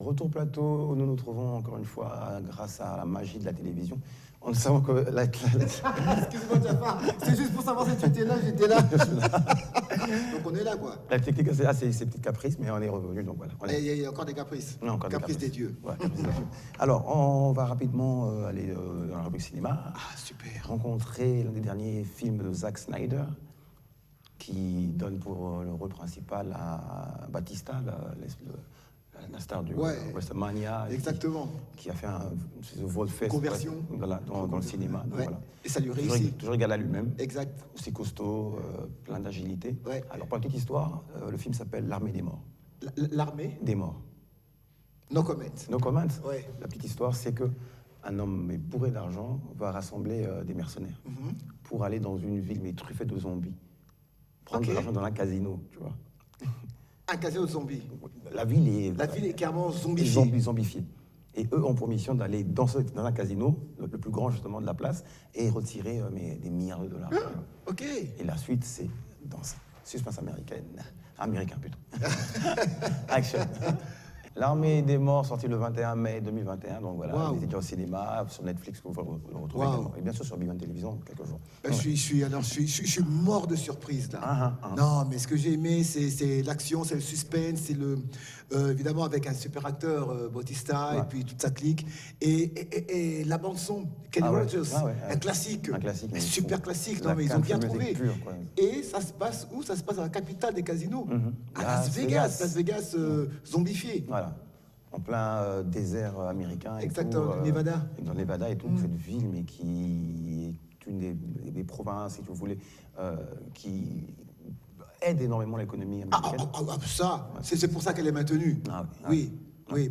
Retour plateau, nous nous trouvons encore une fois grâce à la magie de la télévision. En savant que Excuse-moi, Jafar, c'est juste pour savoir si tu étais là, j'étais là. Donc on est là, quoi. la technique, c'est ces petits caprices, mais on est revenu, donc voilà. Il y a encore des caprices. Non, encore Caprices des dieux. Ouais, caprices des dieux. Alors, on va rapidement aller dans la rubrique cinéma. Ah, super. Rencontrer l'un des derniers films de Zack Snyder, qui donne pour le rôle principal à Batista, la star du WrestleMania. Exactement. Qui a fait un Volfest conversion dans le cinéma. Donc, ouais. voilà. Et ça lui réussit. Toujours égal à lui-même. Exact. Aussi costaud, plein d'agilité. Ouais. Alors, pour la petite histoire, le film s'appelle L'Armée des morts. L'armée Des morts. No comment. No comment. Ouais. La petite histoire, c'est que un homme mais bourré d'argent va rassembler des mercenaires pour aller dans une ville mais truffée de zombies. Prendre de l'argent dans un casino, tu vois. Un casino de zombies. La ville est clairement zombifiée. Zombifiée. Et eux ont pour mission d'aller dans un casino, le plus grand justement de la place, et retirer des milliards de dollars. Ok. Et la suite, c'est dans suspense américain plutôt. Action. L'Armée des morts, sorti le 21 mai 2021, donc voilà, il est déjà au cinéma, sur Netflix, vous le retrouvez également, et bien sûr sur Big One Télévision, quelques jours. Ben, je suis mort de surprise là. Non, mais ce que j'ai aimé, c'est l'action, c'est le suspense, c'est évidemment avec un super acteur, Bautista, et puis toute sa clique, et la bande son, Kenny Rogers, un classique, un super classique. Non, mais ils ont bien trouvé. Et ça se passe où? Ça se passe dans la capitale des casinos, à Las Vegas, zombifié. Voilà. En plein désert américain. Exactement, dans le Nevada. Dans le Nevada et tout, cette ville, mais qui est une des provinces, si vous voulez, qui aide énormément l'économie américaine. C'est pour ça qu'elle est maintenue. Oui,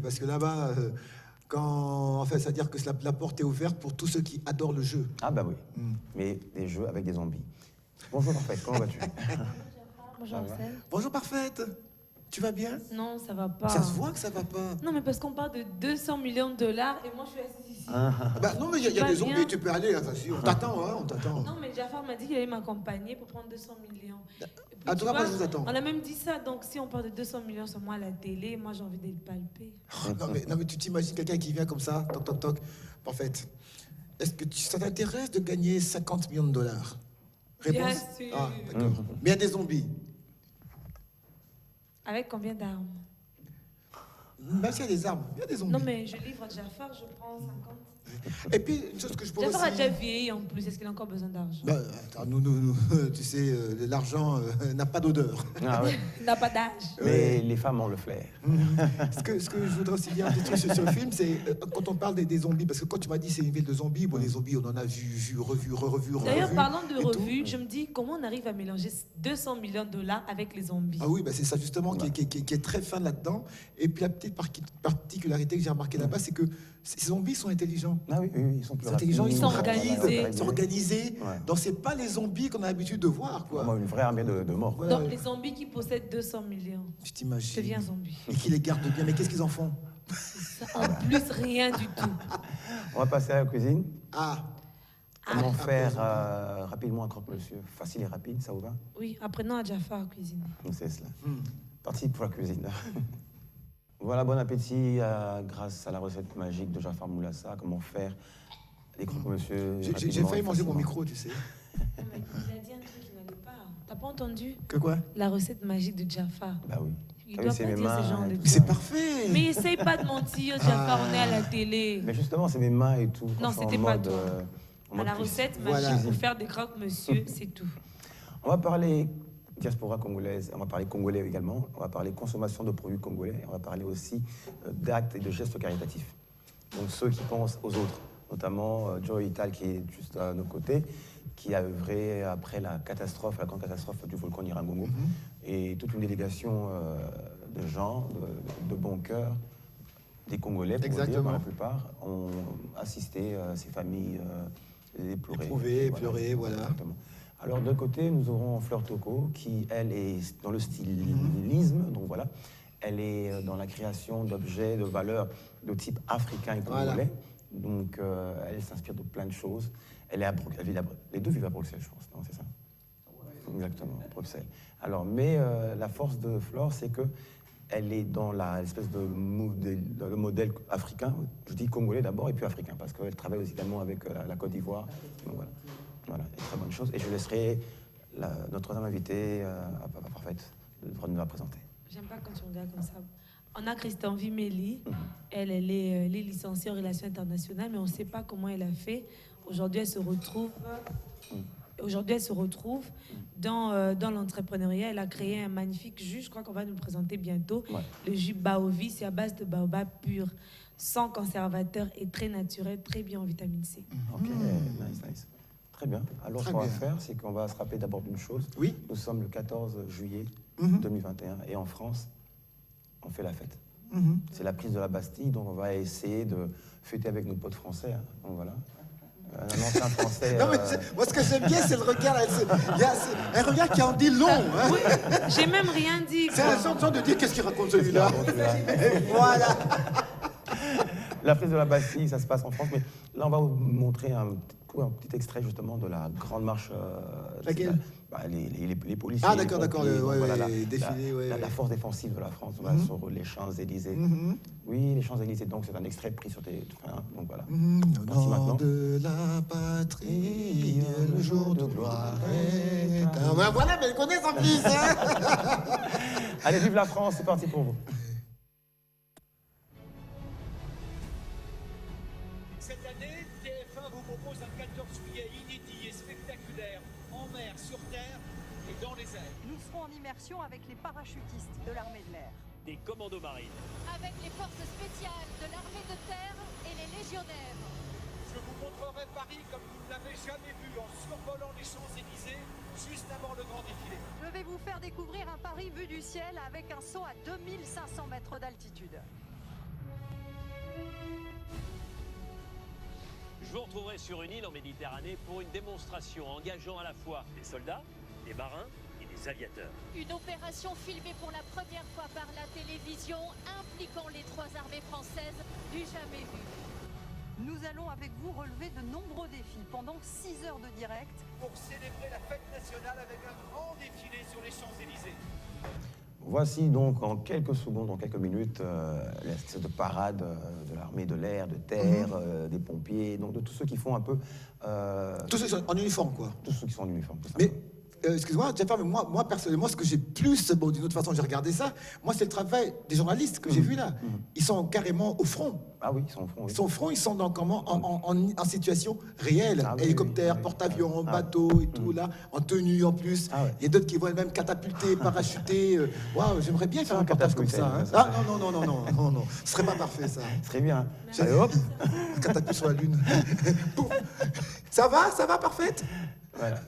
parce que là-bas, c'est-à-dire que la porte est ouverte pour tous ceux qui adorent le jeu. Ah bah oui, mais des jeux avec des zombies. Bonjour Parfaite, comment vas-tu? Bonjour Marcel. Bonjour Parfaite. Tu vas bien? Non, ça va pas. Ça se voit que ça va pas. Non, mais parce qu'on parle de 200 millions de dollars et moi je suis assise ici. Non, mais il y a des zombies, tu peux aller. On t'attend, hein, on t'attend. Non, mais Jafar m'a dit qu'il allait m'accompagner pour prendre 200 millions. En tout cas, moi je vous attends. On a même dit ça, donc si on parle de 200 millions sur moi à la télé, moi j'ai envie de le palper. Non, mais tu t'imagines quelqu'un qui vient comme ça, toc, toc, toc. Parfaite. Est-ce que ça t'intéresse de gagner 50 millions de dollars? Réponse? Bien sûr. Ah, d'accord. Mais il y a des zombies. Avec combien d'armes? Même s'il y a des armes, il y a des zombies. Non, mais je livre à Jafar, je prends 50. Et puis, une chose que je pourrais Jafar a aussi... déjà vieilli en plus, est-ce qu'il a encore besoin d'argent? Nous, tu sais, l'argent n'a pas d'odeur. Ah ouais. Il n'a pas d'âge. Mais les femmes ont le flair. Ce que je voudrais aussi dire sur le film, c'est quand on parle des zombies, parce que quand tu m'as dit c'est une ville de zombies, bon, les zombies, on en a vu, revu. D'ailleurs, parlant de revues, je me dis comment on arrive à mélanger 200 millions de dollars avec les zombies. Ah oui, c'est ça justement qui est très fin là-dedans. Et puis la petite particularité que j'ai remarqué là-bas, c'est que ces zombies sont intelligents. Ah oui, ils sont plus intelligents, ils sont organisés. Ils sont organisés. Donc c'est pas les zombies qu'on a l'habitude de voir, quoi. Une vraie armée de morts. Donc les zombies qui possèdent 200 millions. Tu t'imagines? Je deviens zombie. Et qui les gardent bien. Mais qu'est-ce qu'ils en font? En plus, rien du tout. On va passer à la cuisine. Comment faire après, rapidement un croque-monsieur? Facile et rapide, ça vous va? Oui, apprenons à Jafar à cuisiner. C'est cela. Parti pour la cuisine. Voilà, bon appétit grâce à la recette magique de Jafar Moulassa. Comment faire des croque-monsieur? J'ai failli manger mon micro, tu sais. Il a dit un truc qui n'allait pas. T'as pas entendu? Que quoi? La recette magique de Jafar. Bah oui. Il doit pas dire ce genre de trucs. C'est parfait. Mais essaye pas de mentir, Jafar, on est à la télé. Mais justement, c'est mes mains et tout. Non, c'était pas toi. À la cuisine. recette magique pour faire des croque-monsieur, c'est tout. On va parler diaspora congolaise, on va parler congolais également, on va parler consommation de produits congolais, on va parler aussi d'actes et de gestes caritatifs. Donc ceux qui pensent aux autres, notamment Joe Ital qui est juste à nos côtés, qui a œuvré après la grande catastrophe du volcan Nyiragongo, et toute une délégation de gens, de bon cœur, des Congolais, pour dire, pour la plupart, ont assisté ces familles éprouvées, pleurées, voilà. Exactement. Alors, d'un côté, nous aurons Fleur Toko, qui, elle, est dans le stylisme, donc voilà. Elle est dans la création d'objets, de valeurs de type africain et congolais. Donc, elle s'inspire de plein de choses. Elle est les deux vivent à Bruxelles, je pense, non, c'est ça? Exactement, Bruxelles. Alors, mais la force de Flore, c'est que elle est dans l'espèce de le modèle africain. Je dis congolais d'abord et puis africain, parce qu'elle travaille aussi également avec la Côte d'Ivoire. Donc voilà, une très bonne chose. Et je laisserai notre troisième invitée, Papa Parfaite, nous la présenter. J'aime pas quand tu regardes comme ça. On a Christian Vimeli. Elle est licenciée en relations internationales, mais on ne sait pas comment elle a fait. Aujourd'hui, elle se retrouve dans l'entrepreneuriat. Elle a créé un magnifique jus, je crois qu'on va nous le présenter bientôt. Ouais. Le jus Baovi, c'est à base de baobab pur, sans conservateur et très naturel, très bien en vitamine C. Ok, nice. Très bien. Alors, ce qu'on va faire, c'est qu'on va se rappeler d'abord d'une chose. Oui. Nous sommes le 14 juillet 2021 et en France, on fait la fête. C'est la prise de la Bastille, donc on va essayer de fêter avec nos potes français. Hein. Donc voilà. Un ancien français. Non, mais moi, ce que j'aime bien, c'est le regard. Il y a un regard qui en dit long. Hein. Oui, j'ai même rien dit. C'est la chanson de dire qu'est-ce qu'il raconte celui-là. Voilà. La prise de la Bastille, ça se passe en France, mais là, on va vous montrer un petit extrait justement de la grande marche. Laquelle? Les policiers. Ah, d'accord. La force défensive de la France, sur les Champs-Élysées. Oui, les Champs-Élysées, donc c'est un extrait pris sur tes. Donc voilà. Au nom de la patrie, le jour de gloire est. Voilà, mais elle connaît son fils, hein. Allez, vive la France, c'est parti pour vous. Cette année, TF1 vous propose un 14 juillet inédit et spectaculaire, en mer, sur terre et dans les airs. Nous serons en immersion avec les parachutistes de l'armée de l'air. Des commandos marines. Avec les forces spéciales de l'armée de terre et les légionnaires. Je vous montrerai Paris comme vous ne l'avez jamais vu en survolant les Champs-Élysées juste avant le grand défilé. Je vais vous faire découvrir un Paris vu du ciel avec un saut à 2500 mètres d'altitude. Je vous retrouverai sur une île en Méditerranée pour une démonstration engageant à la fois des soldats, des marins et des aviateurs. Une opération filmée pour la première fois par la télévision, impliquant les 3 armées françaises du jamais vu. Nous allons avec vous relever de nombreux défis pendant 6 heures de direct. Pour célébrer la fête nationale avec un grand défilé sur les Champs-Élysées. Voici donc en quelques secondes, en quelques minutes, l'espèce de parade de l'armée de l'air, de terre, des pompiers, donc de tous ceux qui font un peu... Tous ceux qui sont en uniforme, quoi. Tous ceux qui sont en uniforme. Mais, excuse-moi, Jafar, mais moi, personnellement, ce que j'ai plus... Bon, d'une autre façon, j'ai regardé ça. Moi, c'est le travail des journalistes que j'ai vu là. Ils sont carrément au front. Ah oui, ils sont au front. Oui. Ils sont au front, ils sont en situation réelle. Hélicoptère, porte-avions, bateau et tout, là. En tenue, en plus. Ah, ouais. Il y a d'autres qui vont même catapulter, parachuter. Waouh, j'aimerais bien faire un reportage comme ça. Hein. Ah non. Ce serait pas parfait, ça. Ce serait bien. Allez, hop. Catapulte sur la Lune. Ça va, parfaite. Voilà.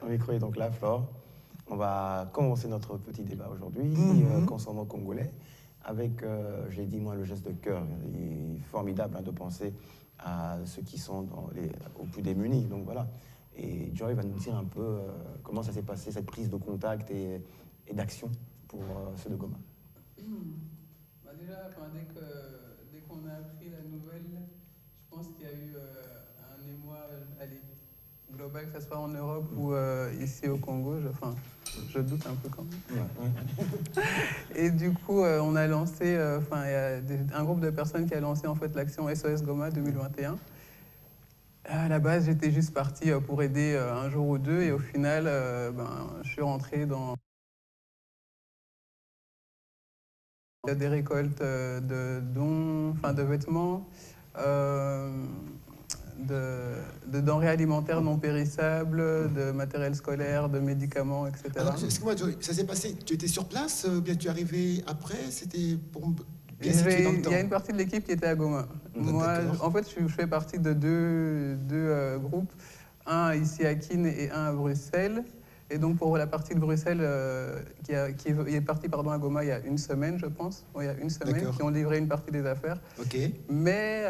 Mon micro est donc là, Flore. On va commencer notre petit débat aujourd'hui concernant Congolais, avec, j'ai dit moi, le geste de cœur. Il est formidable de penser à ceux qui sont aux plus démunis. Donc voilà. Et Joy va nous dire un peu comment ça s'est passé, cette prise de contact et d'action pour ceux de Goma. Déjà, dès qu'on a appris la nouvelle, je pense qu'il y a eu un émoi global, que ce soit en Europe ou ici au Congo. Je doute un peu quand même. Ouais. Et du coup, on a lancé, il y a un groupe de personnes qui a lancé en fait l'action SOS Goma 2021. À la base, j'étais juste partie pour aider un jour ou deux, et au final, je suis rentrée dans des récoltes de dons, de vêtements. De denrées alimentaires non périssables, de matériel scolaire, de médicaments, etc. Alors, excuse-moi, Joy, ça s'est passé, tu étais sur place, bien tu es arrivé après, c'était pour bien situer dans le temps. Il y a une partie de l'équipe qui était à Goma. Moi, en fait, je fais partie de deux groupes, un ici à Kin et un à Bruxelles. Et donc pour la partie de Bruxelles qui est partie à Goma il y a une semaine, je pense. Oui, il y a une semaine, qui ont livré une partie des affaires. Ok. Mais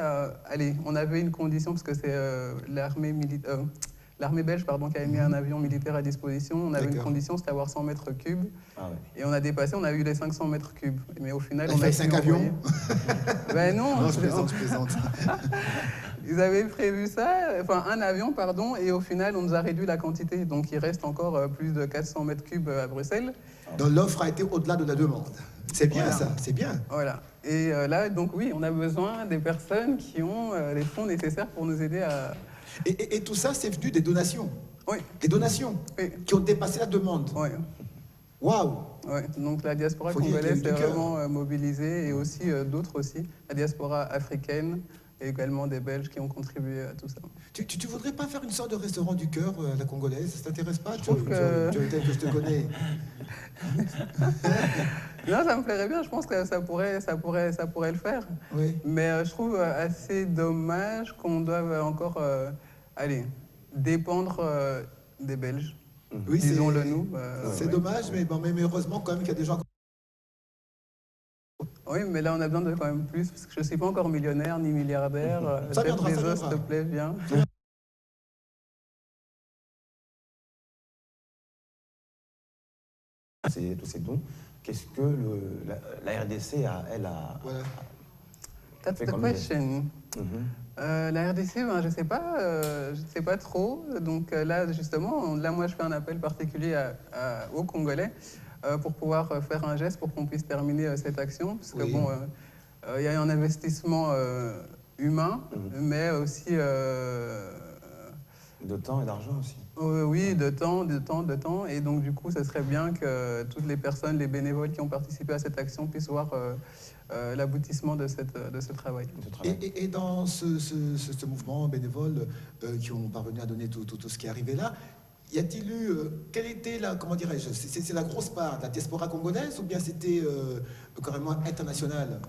on avait une condition, parce que c'est l'armée belge qui avait mis un avion militaire à disposition. On avait une condition, c'était avoir 100 mètres cubes. Ah ouais. Et on a dépassé, on a eu les 500 mètres cubes. Mais au final, on a fait 5 avions. Ben non, je plaisante. Ils avaient prévu ça, un avion, pardon, et au final, on nous a réduit la quantité. Donc, il reste encore plus de 400 mètres cubes à Bruxelles. Donc, l'offre a été au-delà de la demande. C'est bien Voilà. ça, c'est bien. Voilà. Et là, donc oui, on a besoin des personnes qui ont les fonds nécessaires pour nous aider à... Et tout ça, c'est venu des donations. Oui. Des donations Oui. qui ont dépassé la demande. Oui. Waouh. Ouais, donc la diaspora Faut dire qu'il y a congolaise eu est du cœur. vraiment mobilisée et aussi d'autres aussi, la diaspora africaine et également des Belges qui ont contribué à tout ça. Tu voudrais pas faire une sorte de restaurant du cœur à la congolaise? Ça t'intéresse pas? Tu trouve que- je te connais. Non, ça me plairait bien, je pense que ça pourrait le faire. Oui. Mais je trouve assez dommage qu'on doive encore dépendre des Belges. Oui, disons-le nous. C'est ouais. dommage, mais heureusement quand même qu'il y a des gens. Oui, mais là on a besoin de quand même plus, parce que je ne suis pas encore millionnaire ni milliardaire. Ça Jeff viendra, ça Bezos, viendra. s'il te plaît, viens. Tous ces dons, qu'est-ce que la RDC a, elle, a Voilà. That's fait the comme question. La RDC, je sais pas trop. Donc là, justement, moi, je fais un appel particulier aux Congolais pour pouvoir faire un geste pour qu'on puisse terminer cette action. Parce que Oui. bon, il y a un investissement humain, mais aussi... de temps et d'argent aussi. oui, de temps. Et donc, du coup, ce serait bien que toutes les personnes, les bénévoles qui ont participé à cette action puissent voir l'aboutissement de ce travail. Et dans ce mouvement bénévole qui ont parvenu à donner tout ce qui est arrivé là, y a-t-il eu, quelle était la, comment dirais-je, c'est la grosse part de la diaspora congolaise ou bien c'était carrément international?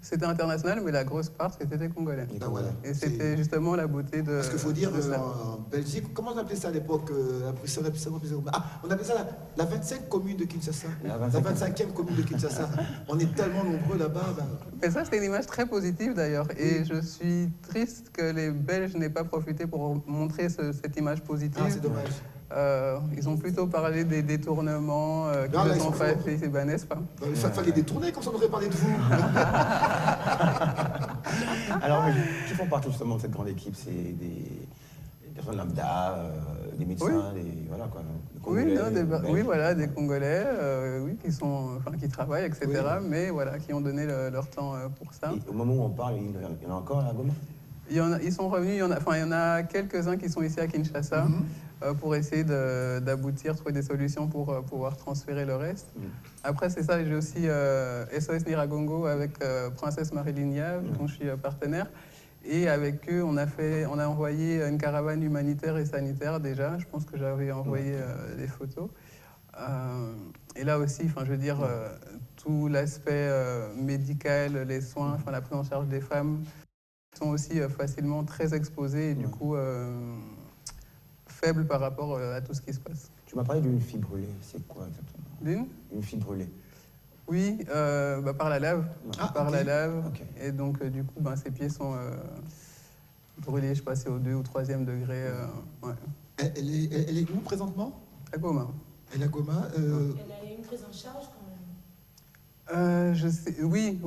C'était international, mais la grosse part, c'était congolais. Ben voilà, Et c'était justement la beauté de... Parce qu'il faut dire, de ça. en Belgique, comment on appelait ça à l'époque à Bruxelles, on appelait ça la 25e commune de Kinshasa. La La 25e commune de Kinshasa. On est tellement nombreux là-bas. Mais ça, c'est une image très positive d'ailleurs. Et je suis triste que les Belges n'aient pas profité pour montrer cette image positive. Ah, c'est dommage. Ils ont plutôt parlé des détournements qui là, ne ils sont sont pas forts. faits, n'est-ce pas? Il fallait détourner, comme ça on aurait parlé de vous. Alors, qui font partie justement de cette grande équipe? C'est des personnes lambda, des médecins, voilà quoi. Des Congolais, Oui, voilà, des Congolais, oui, qui travaillent, etc. Oui. Mais voilà, qui ont donné leur temps pour ça. Et au moment où on parle, il y en a encore à Goma? Ils sont revenus, il y en a quelques-uns qui sont ici à Kinshasa pour essayer d'aboutir, trouver des solutions pour pouvoir transférer le reste. Après, c'est ça, j'ai aussi SOS Niragongo avec Princesse Marie-Linia, dont je suis partenaire. Et avec eux, on a envoyé une caravane humanitaire et sanitaire déjà. Je pense que j'avais envoyé des photos. Et là aussi, je veux dire, tout l'aspect médical, les soins, la prise en charge des femmes sont aussi facilement très exposés et du coup faibles par rapport à tout ce qui se passe. Tu m'as parlé d'une fille brûlée, c'est quoi exactement? Une fille brûlée. Oui, par la lave. La lave. Okay. Et donc, du coup, ses pieds sont brûlés, je sais pas, c'est au 2e ou 3e degré. Ouais. Elle est où présentement? À Goma. Elle est à Goma. Elle a eu une prise en charge quand même. Je sais, oui.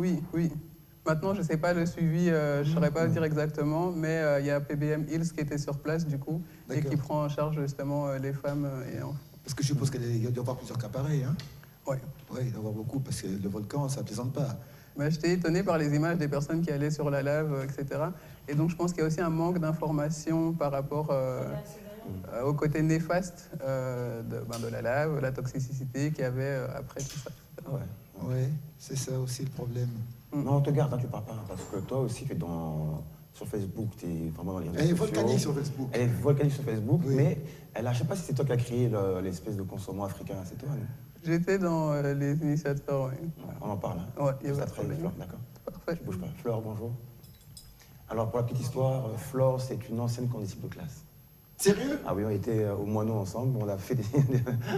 Maintenant, je ne sais pas le suivi, je ne saurais pas dire exactement, mais il y a PBM Hills qui était sur place, du coup, et qui prend en charge justement les femmes et enfants. Parce que je suppose qu'il doit y avoir plusieurs cas pareils, hein? Oui. Oui, il doit y avoir beaucoup, parce que le volcan, ça ne plaisante pas. Mais j'étais étonné par les images des personnes qui allaient sur la lave, etc. Et donc, je pense qu'il y a aussi un manque d'informations par rapport au côté néfaste de la lave, la toxicité qu'il y avait après tout ça. Oui, c'est ça aussi le problème. Non, on te garde, tu parles pas, parce que toi aussi, tu es sur Facebook, tu es vraiment dans les réseaux sociaux. Elle est volcanique sur Facebook. Elle est volcanique sur Facebook, Oui. mais je ne sais pas si c'est toi qui as créé l'espèce de consommant africain, c'est toi, non? J'étais dans les initiateurs, oui. Ouais, on en parle, hein? Ouais, il y a Ça pas de traîne, problème. Flore, d'accord. Parfait. Tu bouges pas. Flore, bonjour. Alors, pour la petite histoire, Flore, c'est une ancienne condisciple de classe. Sérieux? Ah oui, on était au Moineau ensemble, on a fait des...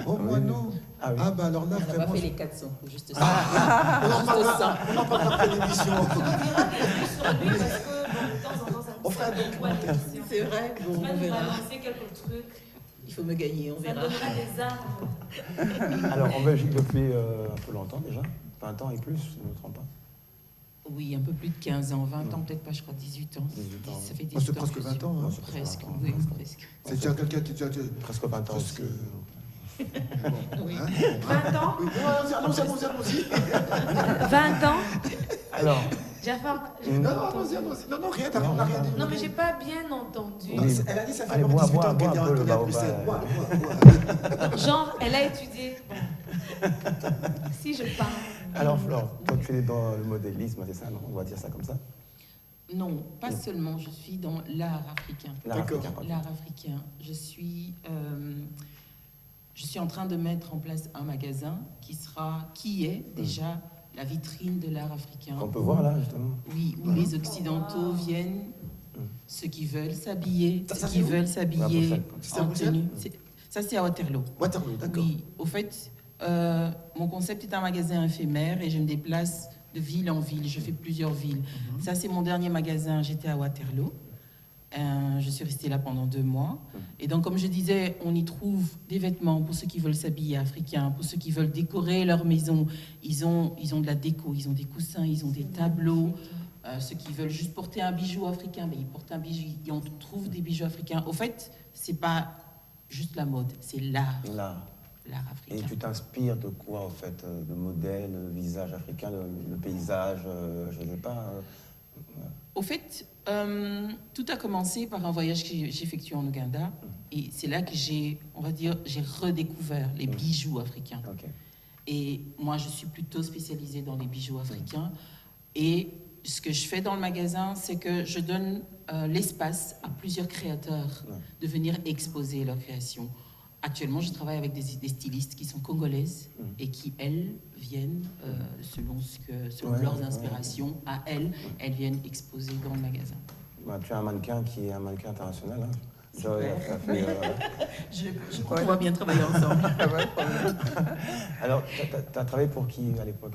Au Moineau? Ah oui. Ah bah alors là, On n'a vraiment... pas fait les 400, juste ça. On en parlera après l'émission. On fera un documentaire. C'est vrai, bon, Tu vas on nous verra. balancer quelques trucs. Il faut me gagner, on Ça verra. donnera des armes. Alors, en Belgique, depuis un peu longtemps déjà, 20 ans et plus, si je ne me trompe pas. Oui, un peu plus de 15 ans, 20 ans, peut-être pas, je crois 18 ans. 18 ans, Ça fait Oh, c'est 18 ans. presque 20 ans, hein. Presque, oui, presque. C'est déjà quelqu'un qui... Presque 20 ans aussi. Oui. 20 ans Oui. Allons-y. 20 ans Alors, Jafar, Non, rien, on n'a rien dit. non mais j'ai pas bien entendu. Non, elle a dit ça fait allez, comme bois 18 ans qu'elle un vient peu le retourner à baobab. Bruxelles. Bois. Genre, elle a étudié. Bon. Si je parle. Alors Flore, toi tu es dans le modélisme, c'est ça, non? On va dire ça comme ça? Non, pas seulement, je suis dans l'art africain. L'art africain, ok. L'art africain. Je suis en train de mettre en place un magasin qui est déjà la vitrine de l'art africain. On peut voir là, justement. Oui, où les Occidentaux viennent, ceux qui veulent s'habiller, ceux qui veulent s'habiller C'est à en Bruxelles tenue. Ça, c'est à Waterloo. Waterloo, d'accord. Oui, au fait, mon concept est un magasin éphémère et je me déplace de ville en ville. Je fais plusieurs villes. Ça, c'est mon dernier magasin. J'étais à Waterloo. Je suis restée là pendant 2 mois. Et donc, comme je disais, on y trouve des vêtements pour ceux qui veulent s'habiller africains, pour ceux qui veulent décorer leur maison. Ils ont de la déco, ils ont des coussins, ils ont des tableaux. Ceux qui veulent juste porter un bijou africain, ben, ils portent un bijou. Et on trouve des bijoux africains. Au fait, c'est pas juste la mode, c'est l'art. L'art africain. Et tu t'inspires de quoi, en fait? Le modèle, le visage africain, le paysage, je ne sais pas. Au fait, tout a commencé par un voyage que j'ai effectué en Ouganda. Et c'est là que j'ai redécouvert les bijoux africains. Okay. Et moi, je suis plutôt spécialisée dans les bijoux africains. Et ce que je fais dans le magasin, c'est que je donne l'espace à plusieurs créateurs de venir exposer leurs créations. Actuellement, je travaille avec des stylistes qui sont congolaises et qui, elles, viennent, selon leurs inspirations, à elles viennent exposer dans le magasin. Bah, tu as un mannequin qui est un mannequin international. Hein. Je crois qu'on va bien travailler ensemble. Alors, tu as travaillé pour qui à l'époque?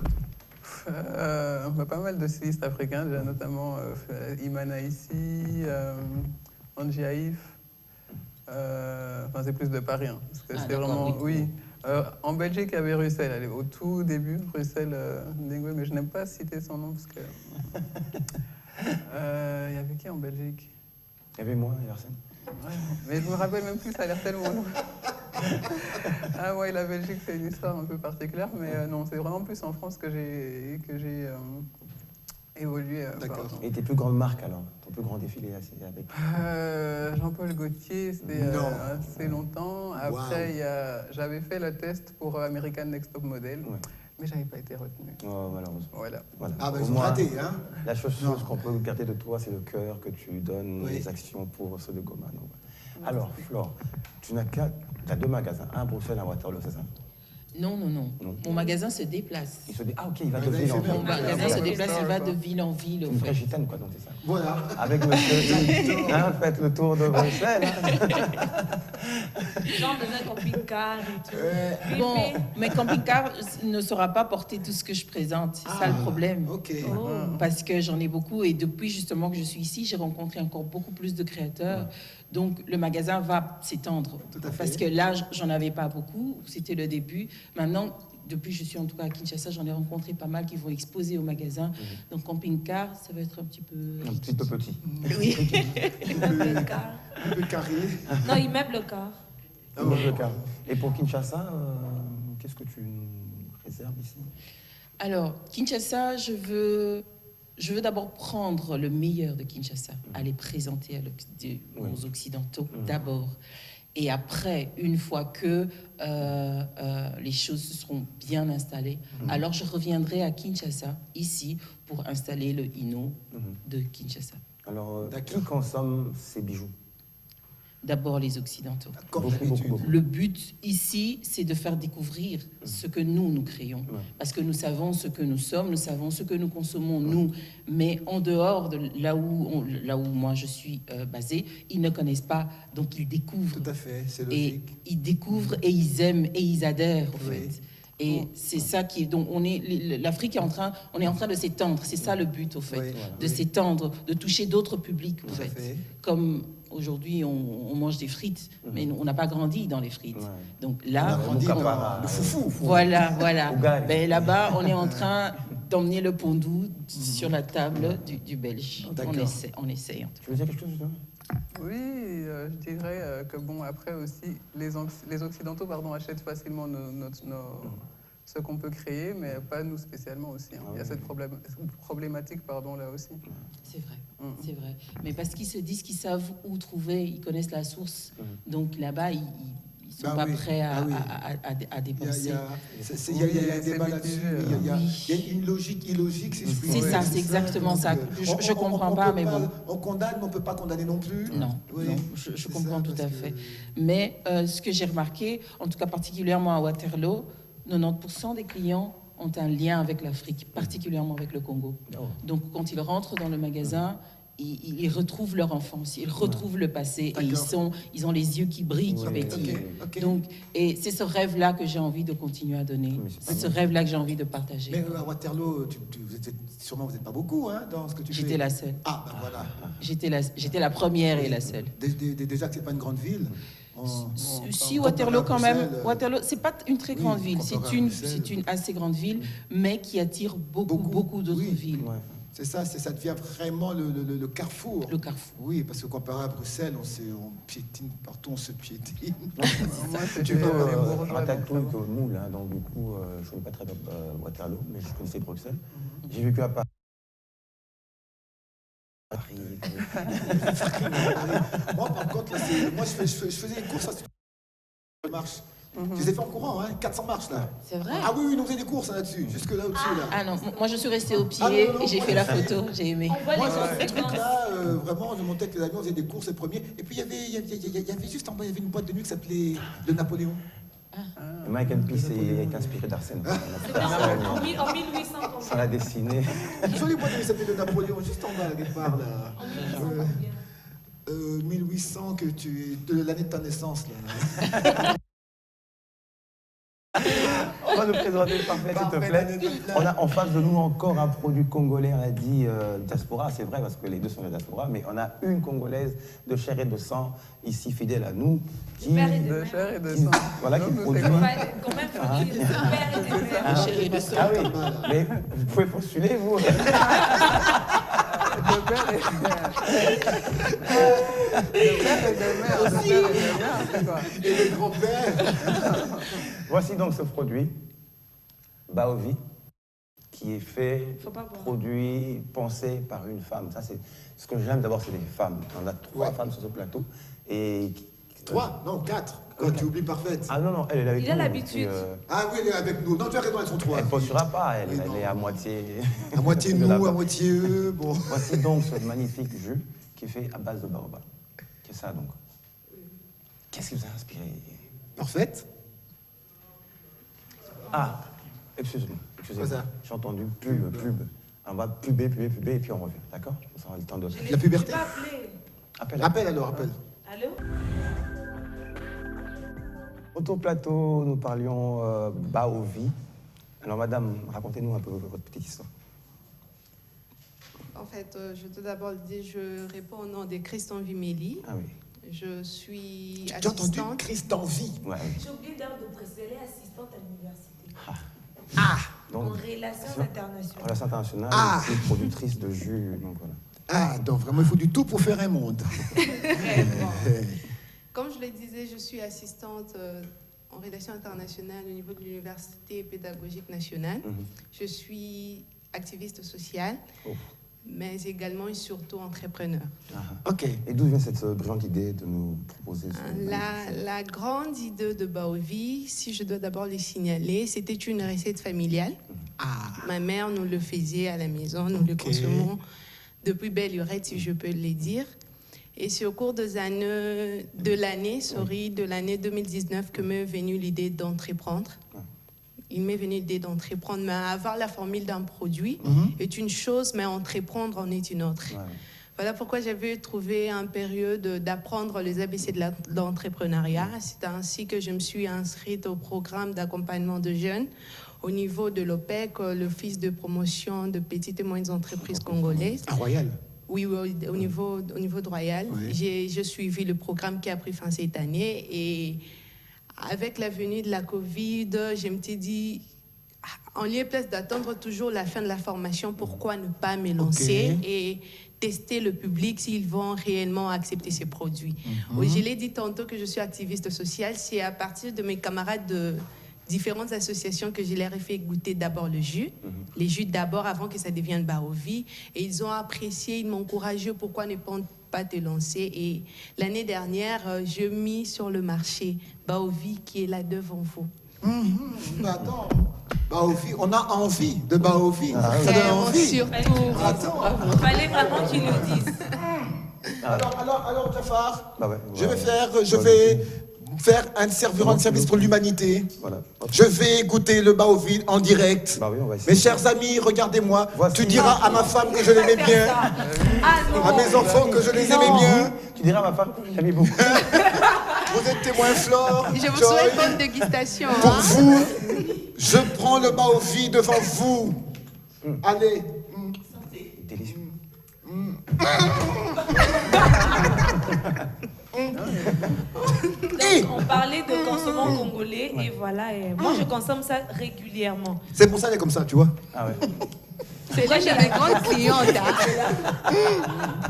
Pas mal de stylistes africains, déjà, notamment Imana ici, Angie Haïf. C'est plus de Paris, hein, parce que c'est vraiment... Oui. En Belgique, il y avait Russell, au tout début, Russell Ndengwe, mais je n'aime pas citer son nom, parce que... Il y avait qui en Belgique? Il y avait moi et Arsène. Ouais, mais je me rappelle même plus, ça a l'air tellement long. Ah ouais, la Belgique, c'est une histoire un peu particulière, mais non, c'est vraiment plus en France que j'ai évolué. D'accord. Et tes plus grandes marques, alors? Ton plus grand défilé, c'est avec? Jean-Paul Gaultier, c'était assez longtemps. Après, j'avais fait le test pour American Next Top Model, mais j'avais pas été retenu. Oh, malheureusement. Voilà. Ah, bah, ils ont raté, hein? La chose qu'on peut garder de toi, c'est le cœur que tu donnes, les actions pour ceux de Goma. Donc, alors, Flore, tu as 2 magasins, un à Bruxelles et un à Waterloo, c'est ça? Non. Mon magasin se déplace. Ah, ok, il va de ville en ville. Mon magasin se déplace, il va de ville en ville. Une vraie gitane, quoi, donc c'est ça. Voilà. Avec monsieur. Faites le tour de Bruxelles. Genre dans un camping-car et tout. Bon, mais camping-car ne saura pas porter tout ce que je présente. C'est ça le problème. Ok. Parce que j'en ai beaucoup et depuis justement que je suis ici, j'ai rencontré encore beaucoup plus de créateurs. Donc le magasin va s'étendre. Parce que là, j'en avais pas beaucoup. C'était le début. Maintenant, depuis que je suis en tout cas à Kinshasa, j'en ai rencontré pas mal qui vont exposer au magasin. Donc camping-car, ça va être un petit peu... Un petit peu petit. Oui. Un peu carré. Non, immeuble-car. Immeuble-car. Et pour Kinshasa, qu'est-ce que tu nous réserves ici? Alors, Kinshasa, je veux d'abord prendre le meilleur de Kinshasa, aller présenter aux Occidentaux d'abord. Et après, une fois que les choses se seront bien installées, alors je reviendrai à Kinshasa, ici, pour installer le Inno de Kinshasa. Alors, qui consomme ces bijoux? D'abord les Occidentaux. Beaucoup. Le but ici, c'est de faire découvrir ce que nous créons. Parce que nous savons ce que nous sommes, nous savons ce que nous consommons, nous. Mais en dehors de là où moi je suis basée, ils ne connaissent pas, donc ils découvrent. Tout à fait, c'est logique. Et ils découvrent et ils aiment et ils adhèrent, en fait. Et c'est ça qui est... Donc, l'Afrique est en train de s'étendre. C'est ça le but, au fait. De s'étendre, de toucher d'autres publics, au fait. Comme... Aujourd'hui, on mange des frites, mais on n'a pas grandi dans les frites. Donc là, le foufou. Voilà. Ben, là-bas, on est en train d'emmener le pondou sur la table du Belge. On essaie. Tu veux dire quelque chose, Oui, je dirais que bon, après aussi, les Occidentaux achètent facilement ce qu'on peut créer, mais pas nous spécialement aussi. Hein. Il y a cette problématique là aussi. C'est vrai, c'est vrai. Mais parce qu'ils se disent qu'ils savent où trouver, ils connaissent la source. Donc là-bas, ils ne sont pas prêts à dépenser. Il y a un débat là-dessus. Il y a une logique illogique, si je puis dire. C'est ça, c'est exactement ça. Je ne comprends pas, mais bon. On condamne, mais on ne peut pas condamner non plus. Non, non, je comprends tout à fait. Mais ce que j'ai remarqué, en tout cas particulièrement à Waterloo, 90% des clients ont un lien avec l'Afrique, particulièrement avec le Congo. Donc quand ils rentrent dans le magasin, ils retrouvent leur enfance, ils retrouvent le passé, et ils ont les yeux qui brillent, qui pétillent. Donc, et c'est ce rêve-là que j'ai envie de continuer à donner. C'est ce rêve-là que j'ai envie de partager. Mais à Waterloo, sûrement vous n'êtes pas beaucoup dans ce que tu fais. J'étais la seule. Ah, ben voilà. J'étais la première et la seule. Déjà que c'est pas une grande ville. Si Waterloo quand même, Waterloo c'est pas une très grande ville, c'est une assez grande ville, mais qui attire beaucoup d'autres villes. C'est ça, ça devient vraiment le carrefour. Le carrefour. Oui, parce que comparé à Bruxelles, on piétine partout, on se piétine. Tu veux ratatouille que moule, hein, donc du coup, je ne connais pas très bien Waterloo, mais je connaissais Bruxelles. J'ai vécu à Paris. Moi, par contre, là, je faisais les courses à marche. Je les ai fait en courant, 400 marches là. C'est vrai? Ah oui, on faisait des courses là-dessus, jusque là au-dessus. Ah non, moi je suis restée au pied et j'ai fait la photo, j'ai aimé. Moi, j'ai fait ce truc-là, vraiment, je montais avec les amis, on faisait des courses les premiers. Et puis il y avait juste en bas, il y avait une boîte de nuit qui s'appelait le Napoléon. Mike and Peace est inspiré d'Arsène. En 1800. Ça l'a dessiné. Une jolie boîte de nuit qui s'appelait le Napoléon, juste en bas, quelque part là. 1800, que de l'année de ta naissance là. On va nous présenter le parfait, s'il te plaît. On a en face de nous encore un produit congolais, on a dit diaspora, c'est vrai parce que les deux sont de diaspora, mais on a une congolaise de chair et de sang ici fidèle à nous. De chair et de sang. Voilà, qui produit. Quand même, faut dire de chair et de sang. Ah oui, mais vous pouvez postuler, vous. De père et de mère. Et le grand-père. Voici donc ce produit, Baovi, qui est fait, produit, pensé par une femme. Ça, c'est ce que j'aime d'abord, c'est les femmes. On a 3 femmes sur ce plateau. Et 3 Non, 4. Quand tu oublies Parfaite. Ah non, elle est avec nous. Il a l'habitude. Ah oui, elle est avec nous. Non, tu as raison, elles sont 3. Elle ne postera pas, elle est à moitié. À moitié nous, à moitié eux. Bon. Voici donc ce magnifique jus qui est fait à base de baobab. Qu'est-ce que ça donc? Qu'est-ce qui vous a inspiré? Parfaite. Ah, excusez-moi. Quoi ça? J'ai entendu pub. On va puber, et puis on revient, d'accord? Ça aura le temps de... La puberté? Appelle alors. Allô? Autour plateau, nous parlions Baovi. Alors madame, racontez-nous un peu votre petite histoire. En fait, je dois d'abord dire, je réponds au nom de Christian Vimeli. Ah oui. Je suis assistante. Tu as entendu Christian V? Ouais. J'ai oublié d'ailleurs de préciser, elle est assistante à l'université. Donc, en relations internationales. Relations internationales, et productrice de jus, donc voilà. Ah, donc vraiment, il faut du tout pour faire un monde. Comme je le disais, je suis assistante en relations internationales au niveau de l'Université pédagogique nationale. Je suis activiste sociale, mais également et surtout entrepreneur. Ok. Et d'où vient cette brillante idée de nous proposer la grande idée de Baovi, si je dois d'abord les signaler, c'était une recette familiale. Ma mère nous le faisait à la maison, nous le consommons depuis belle lurette, si je peux le dire. Et c'est au cours de l'année 2019 que m'est venue l'idée d'entreprendre. Il m'est venu l'idée d'entreprendre, mais avoir la formule d'un produit est une chose, mais entreprendre en est une autre. Voilà pourquoi j'avais trouvé une période d'apprendre les ABC de l'entrepreneuriat. C'est ainsi que je me suis inscrite au programme d'accompagnement de jeunes au niveau de l'OPEC, l'Office de promotion de petites et moyennes entreprises congolaises. À Royal? Oui, au niveau de Royal. J'ai suivi le programme qui a pris fin cette année et avec la venue de la Covid, je me suis dit, en lieu et place d'attendre toujours la fin de la formation, pourquoi ne pas me lancer et tester le public s'ils vont réellement accepter ces produits. Oui, je l'ai dit tantôt que je suis activiste sociale. C'est à partir de mes camarades de différentes associations que je leur ai fait goûter d'abord le jus. Les jus d'abord avant que ça devienne Baovi. Et ils ont apprécié, ils m'ont encouragé pourquoi ne pas te lancer. Et l'année dernière, je mis sur le marché Baovi qui est là devant vous. Attends, Baovi, on a envie de Baovi. Surtout. Il fallait vraiment qu'ils le disent. Alors Jafar, Bah ouais, je vais faire un service pour l'humanité. Voilà. Je vais goûter le Baovi en direct. Bah oui, on va essayer. Mes chers amis, regardez-moi. Voici. Tu diras à ma femme que je l'aimais bien, à mes enfants que je les aimais bien. Tu diras à ma femme que je l'aimais beaucoup. Vous êtes témoin, Flore. Je vous Joy. souhaite bonne dégustation. Pour vous, je prends le Baovi devant vous. Allez. Délicieux. Donc, on parlait de consommant congolais et voilà. Et moi, je consomme ça régulièrement. C'est pour ça qu'elle est comme ça, tu vois. Ah ouais. C'est là que j'ai mes grandes clientes.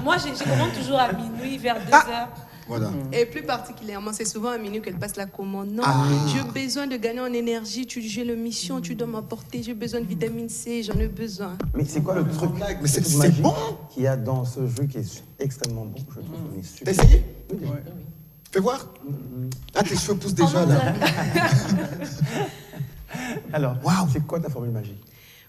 Moi, je commande toujours à minuit, vers 2h. Voilà. Et plus particulièrement, c'est souvent à minuit qu'elle passe la commande. Non, j'ai besoin de gagner en énergie. J'ai le mission, tu dois m'apporter. J'ai besoin de vitamine C, j'en ai besoin. Mais c'est quoi le truc Mais c'est magique bon. qu'il y a dans ce jeu qui est extrêmement bon, je trouve. Mais T'as super. essayé? Fais voir. Ah, tes cheveux poussent déjà là. Alors, Waouh. c'est quoi ta formule magique?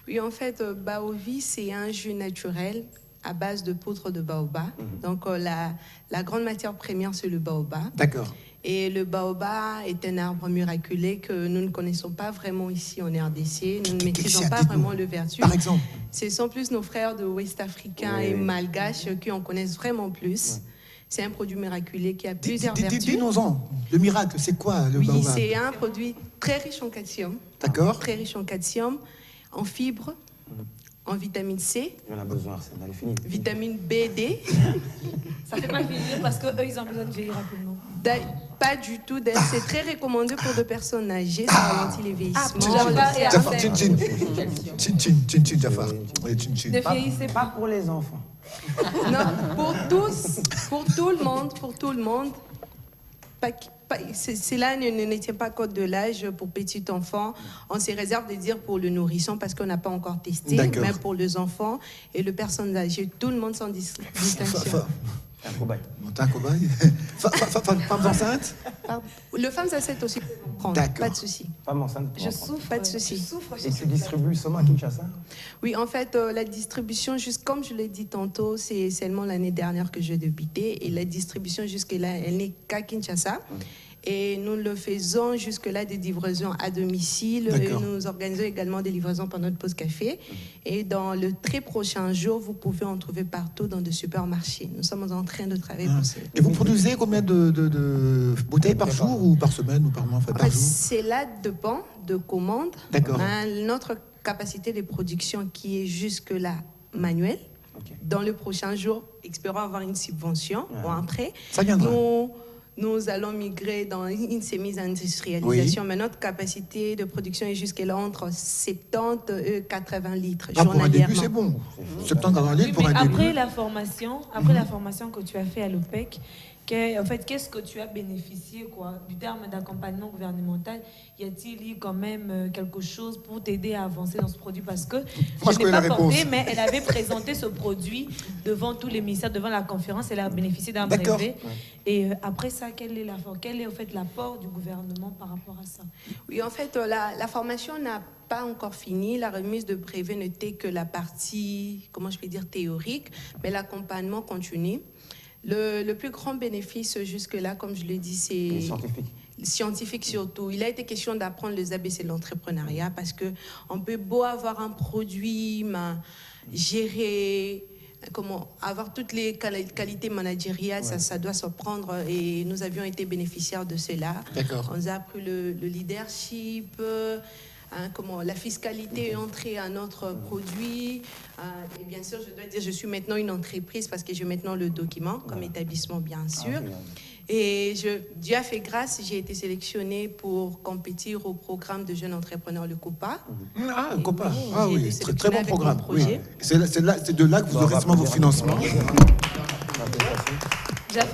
Oui, en fait, Baovi, c'est un jus naturel à base de poudre de baobab. Donc, la grande matière première, c'est le baobab. D'accord. Et le baobab est un arbre miraculé que nous ne connaissons pas vraiment ici en RDC. Nous ne maîtrisons pas vraiment le vertu. Par exemple. Ce sont plus nos frères de Ouest africains et malgaches qui en connaissent vraiment plus. C'est un produit miraculé qui a plusieurs vertus. Dis-nous-en. Le miracle, c'est quoi le Oui, baobab? c'est un produit très riche en calcium. D'accord. Très riche en calcium, en fibres, en vitamine C, Il y en a besoin, c'est on a fini. vitamine B, D. Ça fait pas vieillir parce qu'eux, ils ont besoin de vieillir rapidement. Pas du tout. C'est très recommandé pour des personnes âgées. Ça ralentit les vieillissements. Jafar, chin-chin. Chin-chin, Jafar. Oui, chin-chin. Ne vieillissez Pas pas. pour les enfants. Non, pour tous, pour tout le monde. Cela ne tient pas compte de l'âge pour petit enfant. On se réserve de dire pour le nourrisson parce qu'on n'a pas encore testé. Mais pour les enfants et les personnes âgées, tout le monde sans distinction. Un cobaye. T'es un cobaye. Femmes enceintes? Le femme enceintes aussi, pas de souci. Femme enceinte. Je souffre. Pas de souci. Et tu distribues seulement à Kinshasa? Oui, en fait, la distribution, comme je l'ai dit tantôt, c'est seulement l'année dernière que j'ai débuté. Et la distribution jusque-là, elle n'est qu'à Kinshasa. Et nous le faisons jusque-là des livraisons à domicile. Et nous organisons également des livraisons par notre pause café. Et dans le très prochain jour, vous pouvez en trouver partout dans des supermarchés. Nous sommes en train de travailler pour ça. Et vous produisez combien de bouteilles par jour ou par semaine ou par mois, enfin, par jour? C'est là dépend de commandes. D'accord. Notre capacité de production qui est jusque-là manuelle. Dans le prochain jour, espérons avoir une subvention ou un prêt. Ça viendra. Nous allons migrer dans une semi-industrialisation, mais notre capacité de production est jusque-là entre 70 et 80 litres Pour un journalièrement. début, c'est bon. 70 litres pour un début. Après la formation que tu as fait à l'OPEC, en fait, qu'est-ce que tu as bénéficié du terme d'accompagnement gouvernemental? Y a-t-il eu quand même quelque chose pour t'aider à avancer dans ce produit? Parce que je n'ai pas porté, mais elle avait présenté ce produit devant tous les ministères, devant la conférence. Elle a bénéficié d'un brevet. Et après ça, quel est en fait l'apport du gouvernement par rapport à ça? Oui, en fait, la formation n'a pas encore fini. La remise de brevet n'était que la partie, comment je peux dire, théorique, mais l'accompagnement continue. Le plus grand bénéfice jusque-là, comme je l'ai dit, c'est scientifique surtout. Il a été question d'apprendre les ABC de l'entrepreneuriat parce qu'on peut beau avoir un produit, gérer, avoir toutes les qualités managériales, ça doit se prendre et nous avions été bénéficiaires de cela. On nous a appris le leadership. La fiscalité est entrée à notre produit. Et bien sûr, je dois dire, je suis maintenant une entreprise parce que j'ai maintenant le document comme établissement, bien sûr. Et Dieu a fait grâce, j'ai été sélectionnée pour compétir au programme de jeunes entrepreneurs, le COPA. Ah, le COPA. Oui, Ah j'ai oui, été très bon programme. Oui. C'est de là que vous aurez sûrement vos financements.